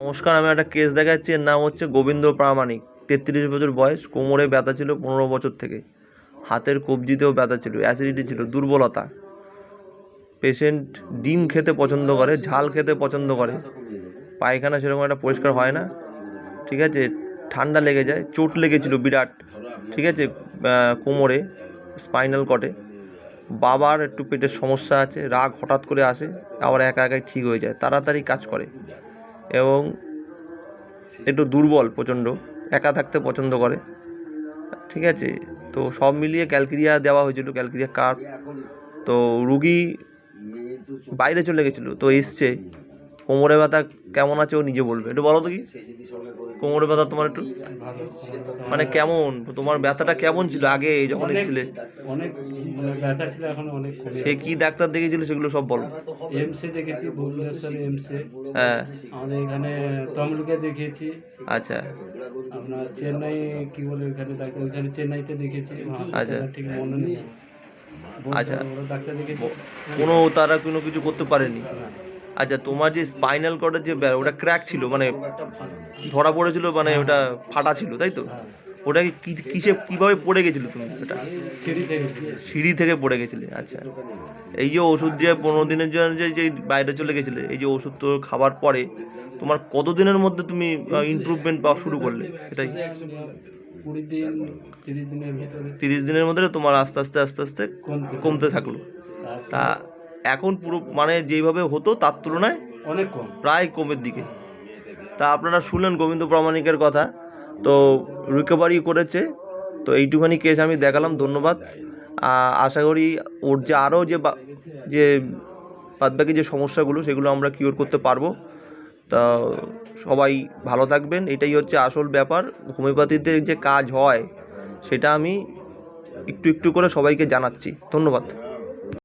নমস্কার, আমি একটা কেস দেখাচ্ছি। এর নাম হচ্ছে গোবিন্দ প্রামাণিক। 33 বছর বয়স, কোমরে ব্যথা ছিল 15 বছর থেকে, হাতের কবজিতেও ব্যথা ছিল, অ্যাসিডিটি ছিল, দুর্বলতা। পেশেন্ট ডিম খেতে পছন্দ করে, ঝাল খেতে পছন্দ করে, পায়খানা সেরকম একটা পরিষ্কার হয় না, ঠিক আছে, ঠান্ডা লেগে যায়, চোট লেগেছিল বিরাট, ঠিক আছে, কোমরে, স্পাইনাল কর্ডে। বাবার একটু পেটের সমস্যা আছে, রাগ হঠাৎ করে আসে, আবার একা একাই ঠিক হয়ে যায়, তাড়াতাড়ি কাজ করে, এবং একটু দুর্বল প্রচণ্ড, একা থাকতে পছন্দ করে, ঠিক আছে। তো সব মিলিয়ে ক্যালকেরিয়া দেওয়া হয়েছিল, ক্যালকেরিয়া কার্ড। তো রুগী বাইরে চলে গেছিলো, তো এসছে। কোমরে ব্যথা কেমন আছে ও নিজে বলবে, একটু বলো তো কি কোমরে ব্যথা তোমার একটু মানে কেমন, তোমার ব্যথাটা কেমন ছিল আগে যখন এসেছিলে? অনেক ব্যথা ছিল, এখন অনেক কমে সে কি ডাক্তার দেখিয়েছিল সেগুলো সব বলো। এমসে দেখেছি, ভুবনেশ্বর এমসে। হ্যাঁ, আমাদের এখানে তমলুকে দেখিয়েছি। আচ্ছা আপনার চেন্নাই কি বলে ওইখানে ডাক্তার, ওইখানে চেন্নাইতে দেখেছি। আচ্ছা ঠিক মনে নেই। আচ্ছা, ডাক্তার দেখেছি, কোনো তারা কোনো কিছু করতে পারেনি? আচ্ছা, তোমার যে স্পাইনাল কর্ডের যে ওটা ক্র্যাক ছিল, মানে ধরা পড়েছিল, মানে ওটা ফাটা ছিল, তাই তো? ওটা কি কিসে কীভাবে পড়ে গেছিলে তুমি? ওটা সিঁড়ি থেকে। সিঁড়ি থেকে পড়ে গেছিলে? আচ্ছা, এই যে ওষুধ যে 15 দিনের জন্য যে বাইরে চলে গেছিলে, এই যে ওষুধ তো খাবার পরে তোমার কতদিনের মধ্যে তুমি ইমপ্রুভমেন্ট পাওয়া শুরু করলে? এটাই 20 দিন, 30 দিনের ভিতরে। 30 দিনের মধ্যে তোমার আস্তে আস্তে আস্তে আস্তে কমতে থাকলো। তা এখন পুরো মানে যেইভাবে হতো তার তুলনায় অনেক কম, প্রায় কমের দিকে। তা আপনারা শুনলেন গোবিন্দ প্রামাণিকের কথা, তো রিকভারি করেছে। তো এইটুখানি কেস আমি দেখালাম, ধন্যবাদ। আশা করি ওর যে আরও যে বাদবাকি যে সমস্যাগুলো সেগুলো আমরা কিওর করতে পারবো। তা সবাই ভালো থাকবেন, এটাই হচ্ছে আসল ব্যাপার। হোমিওপ্যাথিতে যে কাজ হয় সেটা আমি একটু একটু করে সবাইকে জানাচ্ছি। ধন্যবাদ।